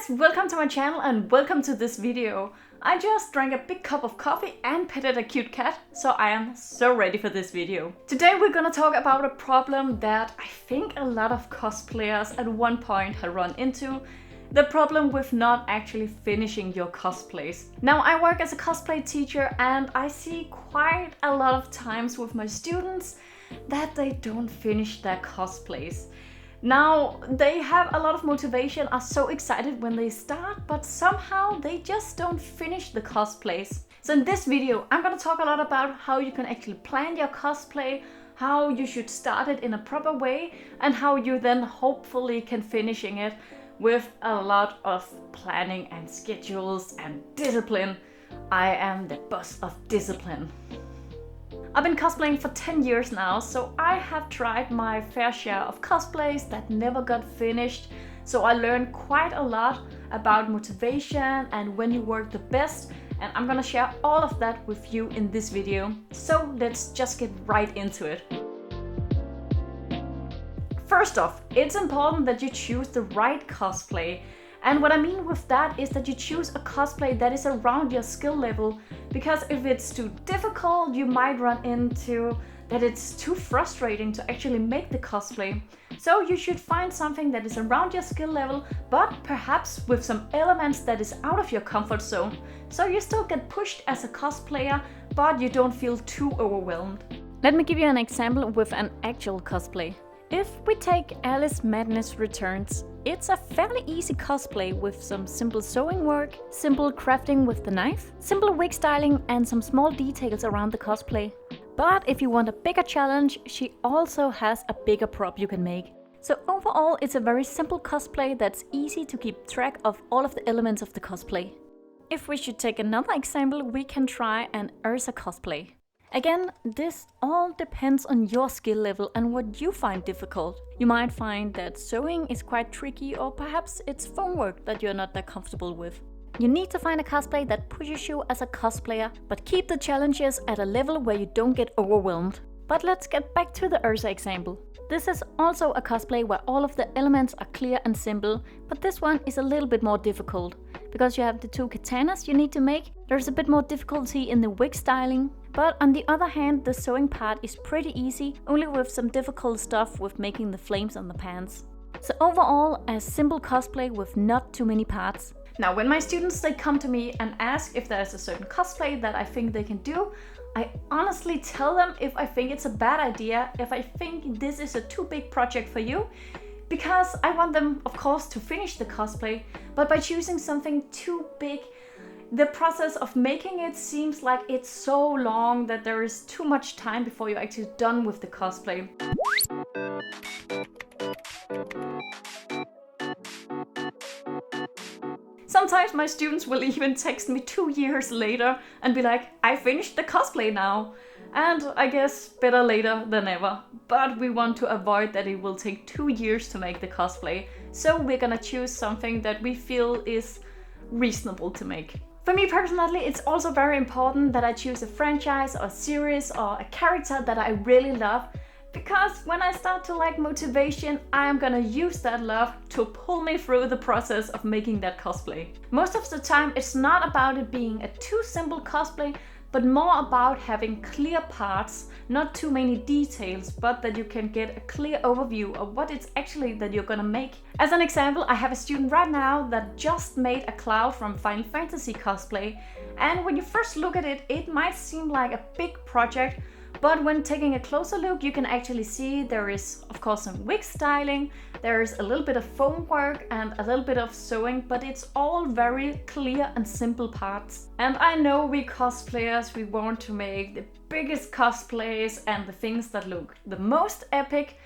guys, welcome to my channel and welcome to this video. I just drank a big cup of coffee and petted a cute cat, so I am so ready for this video. Today we're gonna talk about a problem that I think a lot of cosplayers at one point have run into. The problem with not actually finishing your cosplays. Now I work as a cosplay teacher and I see quite a lot of times with my students that they don't finish their cosplays. Now, they have a lot of motivation, are so excited when they start, but somehow they just don't finish the cosplays. So in this video, I'm gonna talk a lot about how you can actually plan your cosplay, how you should start it in a proper way, and how you then hopefully can finishing it with a lot of planning and schedules and discipline. I am the boss of discipline. I've been cosplaying for 10 years now, so I have tried my fair share of cosplays that never got finished. So I learned quite a lot about motivation and when you work the best, and I'm gonna share all of that with you in this video. So let's just get right into it. First off, it's important that you choose the right cosplay. And what I mean with that is that you choose a cosplay that is around your skill level, because if it's too difficult, you might run into that it's too frustrating to actually make the cosplay. So you should find something that is around your skill level, but perhaps with some elements that is out of your comfort zone. So you still get pushed as a cosplayer, but you don't feel too overwhelmed. Let me give you an example with an actual cosplay. If we take Alice Madness Returns, it's a fairly easy cosplay with some simple sewing work, simple crafting with the knife, simple wig styling and some small details around the cosplay. But if you want a bigger challenge, she also has a bigger prop you can make. So overall, it's a very simple cosplay that's easy to keep track of all of the elements of the cosplay. If we should take another example, we can try an Ursa cosplay. Again, this all depends on your skill level and what you find difficult. You might find that sewing is quite tricky, or perhaps it's foam work that you're not that comfortable with. You need to find a cosplay that pushes you as a cosplayer, but keep the challenges at a level where you don't get overwhelmed. But let's get back to the Ursa example. This is also a cosplay where all of the elements are clear and simple, but this one is a little bit more difficult. Because you have the two katanas you need to make, there's a bit more difficulty in the wig styling. But on the other hand, the sewing part is pretty easy, only with some difficult stuff with making the flames on the pants. So overall, a simple cosplay with not too many parts. Now when my students they come to me and ask if there's a certain cosplay that I think they can do, I honestly tell them if I think it's a bad idea, if I think this is a too big project for you, because I want them of course to finish the cosplay, but by choosing something too big, the process of making it seems like it's so long that there is too much time before you're actually done with the cosplay. Sometimes my students will even text me 2 years later and be like, I finished the cosplay now. And I guess better later than never. But we want to avoid that it will take 2 years to make the cosplay. So we're gonna choose something that we feel is reasonable to make. For me personally, it's also very important that I choose a franchise or a series or a character that I really love, because when I start to lack motivation, I am gonna use that love to pull me through the process of making that cosplay. Most of the time, it's not about it being a too simple cosplay, but more about having clear parts, not too many details, but that you can get a clear overview of what it's actually that you're gonna make. As an example, I have a student right now that just made a Cloud from Final Fantasy cosplay, and when you first look at it, it might seem like a big project, but when taking a closer look, you can actually see there is, of course, some wig styling, there is a little bit of foam work and a little bit of sewing, but it's all very clear and simple parts. And I know we cosplayers, we want to make the biggest cosplays and the things that look the most epic.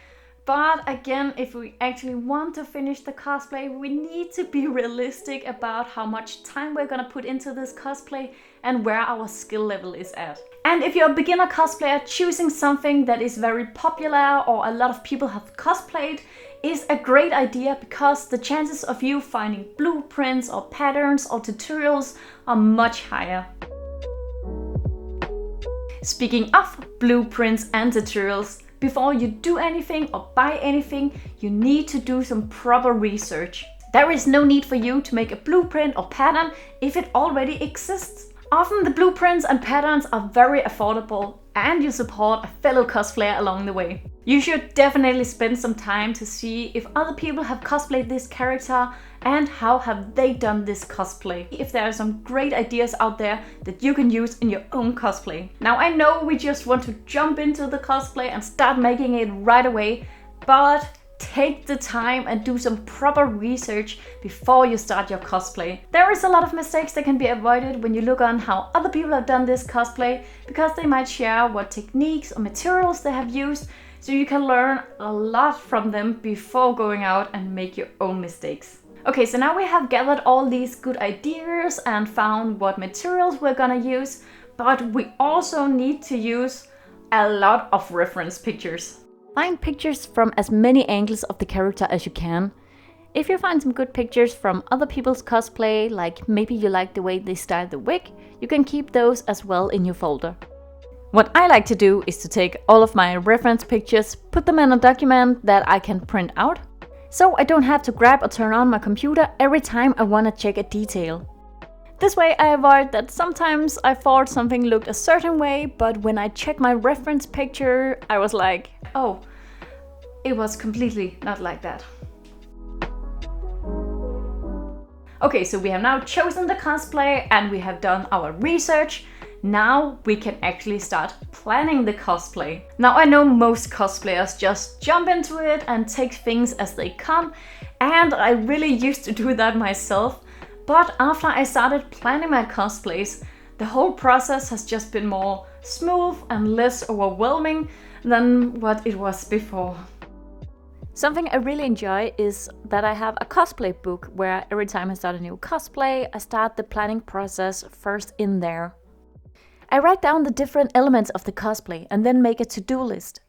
But again, if we actually want to finish the cosplay, we need to be realistic about how much time we're gonna put into this cosplay and where our skill level is at. And if you're a beginner cosplayer, choosing something that is very popular or a lot of people have cosplayed is a great idea, because the chances of you finding blueprints or patterns or tutorials are much higher. Speaking of blueprints and tutorials, before you do anything or buy anything, you need to do some proper research. There is no need for you to make a blueprint or pattern if it already exists. Often the blueprints and patterns are very affordable and you support a fellow cosplayer along the way. You should definitely spend some time to see if other people have cosplayed this character and how have they done this cosplay. If there are some great ideas out there that you can use in your own cosplay. Now I know we just want to jump into the cosplay and start making it right away, but take the time and do some proper research before you start your cosplay. There is a lot of mistakes that can be avoided when you look on how other people have done this cosplay, because they might share what techniques or materials they have used, so you can learn a lot from them before going out and make your own mistakes. Okay, so now we have gathered all these good ideas and found what materials we're gonna use, but we also need to use a lot of reference pictures. Find pictures from as many angles of the character as you can. If you find some good pictures from other people's cosplay, like maybe you like the way they style the wig, you can keep those as well in your folder. What I like to do is to take all of my reference pictures, put them in a document that I can print out, so I don't have to grab or turn on my computer every time I want to check a detail. This way I avoid that sometimes I thought something looked a certain way, but when I checked my reference picture, I was like, oh, it was completely not like that. Okay, so we have now chosen the cosplay and we have done our research. Now we can actually start planning the cosplay. Now I know most cosplayers just jump into it and take things as they come, and I really used to do that myself. But after I started planning my cosplays, the whole process has just been more smooth and less overwhelming than what it was before. Something I really enjoy is that I have a cosplay book where every time I start a new cosplay, I start the planning process first in there. I write down the different elements of the cosplay and then make a to-do list.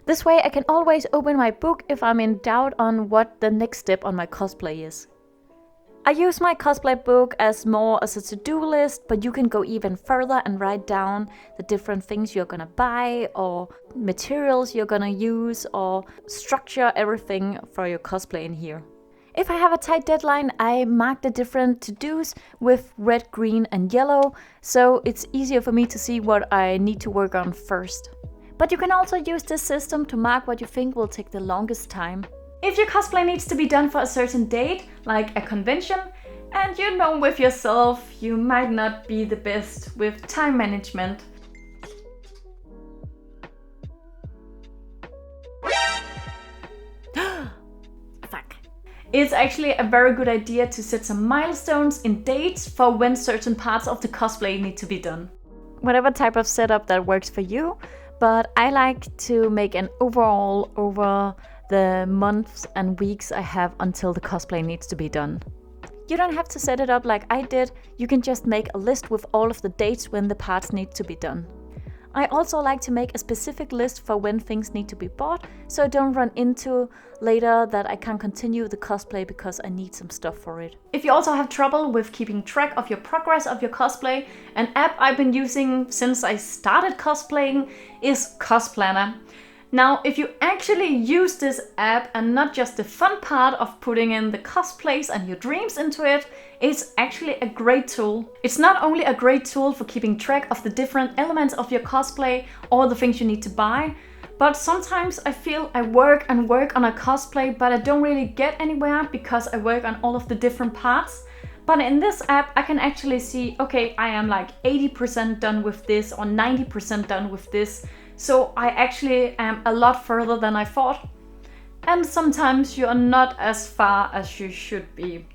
This way I can always open my book if I'm in doubt on what the next step on my cosplay is. I use my cosplay book as more as a to-do list, but you can go even further and write down the different things you're gonna buy or materials you're gonna use, or structure everything for your cosplay in here. If I have a tight deadline, I mark the different to-dos with red, green and yellow, so it's easier for me to see what I need to work on first. But you can also use this system to mark what you think will take the longest time. If your cosplay needs to be done for a certain date, like a convention, and you know with yourself you might not be the best with time management. Fuck. It's actually a very good idea to set some milestones in dates for when certain parts of the cosplay need to be done. Whatever type of setup that works for you, but I like to make an overall over the months and weeks I have until the cosplay needs to be done. You don't have to set it up like I did, you can just make a list with all of the dates when the parts need to be done. I also like to make a specific list for when things need to be bought, so I don't run into later that I can't continue the cosplay because I need some stuff for it. If you also have trouble with keeping track of your progress of your cosplay, an app I've been using since I started cosplaying is Cosplanner. Now, if you actually use this app and not just the fun part of putting in the cosplays and your dreams into it, it's actually a great tool. It's not only a great tool for keeping track of the different elements of your cosplay or the things you need to buy, but sometimes I feel I work on a cosplay, but I don't really get anywhere because I work on all of the different parts. But in this app, I can actually see, okay, I am like 80% done with this or 90% done with this. So I actually am a lot further than I thought. And sometimes you are not as far as you should be.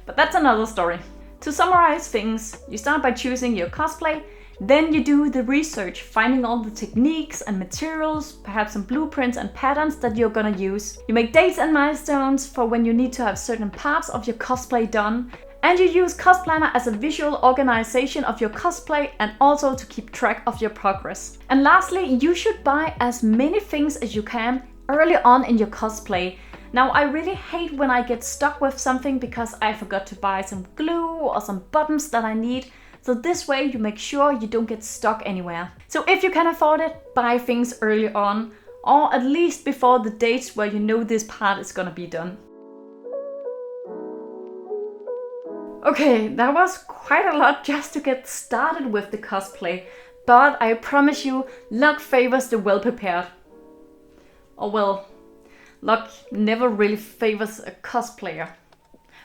But that's another story. To summarize things, you start by choosing your cosplay, then you do the research, finding all the techniques and materials, perhaps some blueprints and patterns that you're gonna use. You make dates and milestones for when you need to have certain parts of your cosplay done. And you use Cosplanner as a visual organization of your cosplay and also to keep track of your progress. And lastly, you should buy as many things as you can early on in your cosplay. Now, I really hate when I get stuck with something because I forgot to buy some glue or some buttons that I need. So this way you make sure you don't get stuck anywhere. So if you can afford it, buy things early on, or at least before the dates where you know this part is gonna be done. Okay, that was quite a lot just to get started with the cosplay, but I promise you, luck favors the well-prepared. Or well, luck never really favors a cosplayer.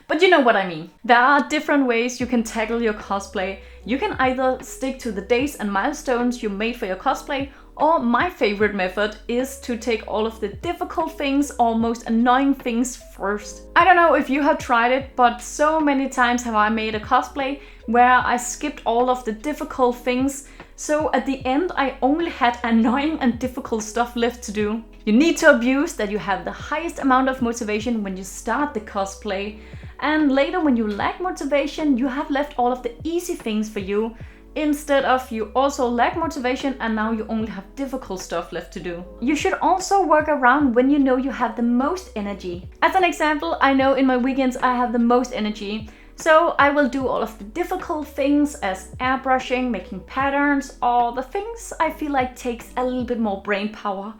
But you know what I mean. There are different ways you can tackle your cosplay. You can either stick to the days and milestones you made for your cosplay, or my favorite method is to take all of the difficult things or most annoying things first. I don't know if you have tried it, but so many times have I made a cosplay where I skipped all of the difficult things, so at the end I only had annoying and difficult stuff left to do. You need to abuse that you have the highest amount of motivation when you start the cosplay, and later when you lack motivation, you have left all of the easy things for you, instead of you also lack motivation and now you only have difficult stuff left to do. You should also work around when you know you have the most energy. As an example, I know in my weekends I have the most energy, so I will do all of the difficult things as airbrushing, making patterns, or the things I feel like takes a little bit more brain power.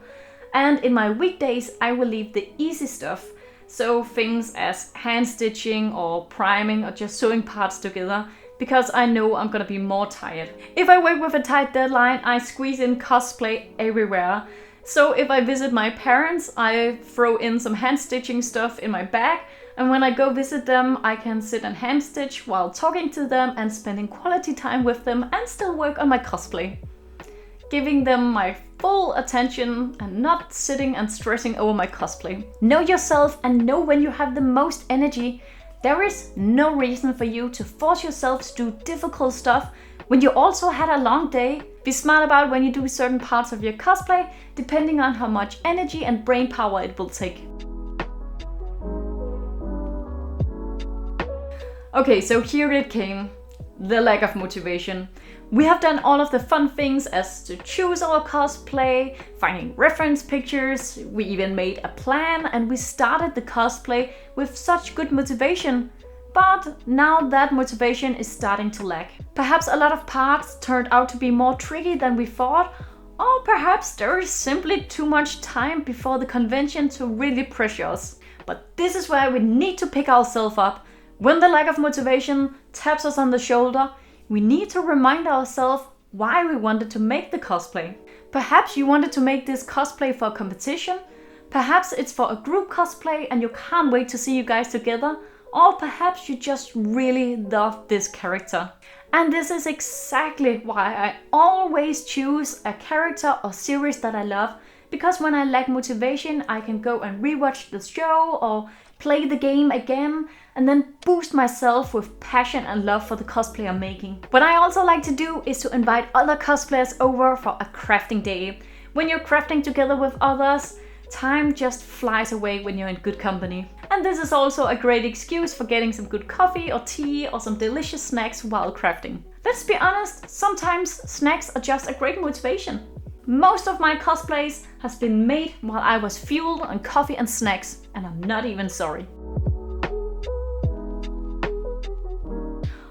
And in my weekdays I will leave the easy stuff, so things as hand stitching or priming or just sewing parts together, because I know I'm gonna be more tired. If I work with a tight deadline, I squeeze in cosplay everywhere. So if I visit my parents, I throw in some hand stitching stuff in my bag, and when I go visit them, I can sit and hand stitch while talking to them and spending quality time with them and still work on my cosplay. Giving them my full attention and not sitting and stressing over my cosplay. Know yourself and know when you have the most energy. There is no reason for you to force yourself to do difficult stuff when you also had a long day. Be smart about when you do certain parts of your cosplay, depending on how much energy and brain power it will take. Okay, so here it came, the lack of motivation. We have done all of the fun things as to choose our cosplay, finding reference pictures, we even made a plan, and we started the cosplay with such good motivation. But now that motivation is starting to lack. Perhaps a lot of parts turned out to be more tricky than we thought, or perhaps there is simply too much time before the convention to really pressure us. But this is where we need to pick ourselves up. When the lack of motivation taps us on the shoulder, we need to remind ourselves why we wanted to make the cosplay. Perhaps you wanted to make this cosplay for a competition, perhaps it's for a group cosplay and you can't wait to see you guys together, or perhaps you just really love this character. And this is exactly why I always choose a character or series that I love, because when I lack motivation, I can go and rewatch the show or play the game again and then boost myself with passion and love for the cosplay I'm making. What I also like to do is to invite other cosplayers over for a crafting day. When you're crafting together with others, time just flies away when you're in good company. And this is also a great excuse for getting some good coffee or tea or some delicious snacks while crafting. Let's be honest, sometimes snacks are just a great motivation. Most of my cosplays has been made while I was fueled on coffee and snacks, and I'm not even sorry.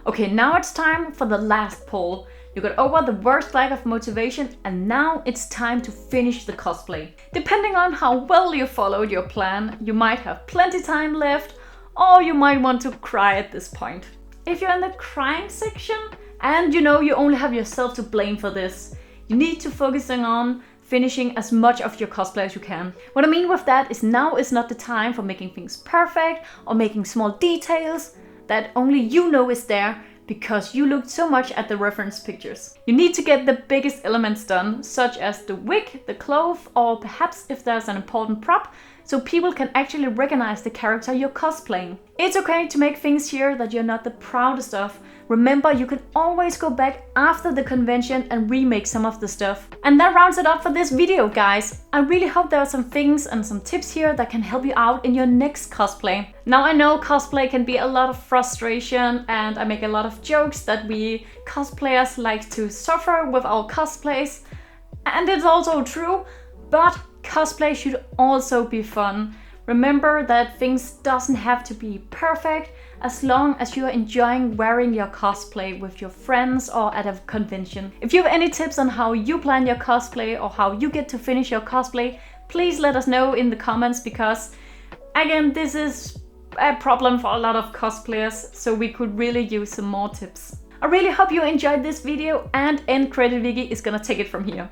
Okay, now it's time for the last poll. You got over the worst lack of motivation and now it's time to finish the cosplay. Depending on how well you followed your plan, you might have plenty time left, or you might want to cry at this point. If you're in the crying section and you know you only have yourself to blame for this, you need to focus on finishing as much of your cosplay as you can. What I mean with that is now is not the time for making things perfect or making small details that only you know is there because you looked so much at the reference pictures. You need to get the biggest elements done, such as the wig, the clothes, or perhaps if there's an important prop, so people can actually recognize the character you're cosplaying. It's okay to make things here that you're not the proudest of. Remember, you can always go back after the convention and remake some of the stuff. And that rounds it up for this video, guys. I really hope there are some things and some tips here that can help you out in your next cosplay. Now I know cosplay can be a lot of frustration and I make a lot of jokes that we cosplayers like to suffer with our cosplays. And it's also true, but cosplay should also be fun. Remember that things doesn't have to be perfect as long as you're enjoying wearing your cosplay with your friends or at a convention. If you have any tips on how you plan your cosplay or how you get to finish your cosplay, please let us know in the comments, because again, this is a problem for a lot of cosplayers, so we could really use some more tips. I really hope you enjoyed this video, and End Credit Vicky is gonna take it from here.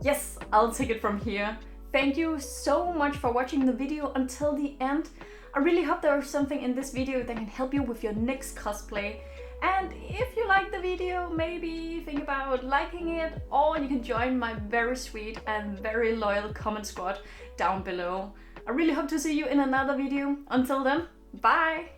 Yes, I'll take it from here. Thank you so much for watching the video until the end. I really hope there was something in this video that can help you with your next cosplay. And if you like the video, maybe think about liking it, or you can join my very sweet and very loyal comment squad down below. I really hope to see you in another video. Until then, bye!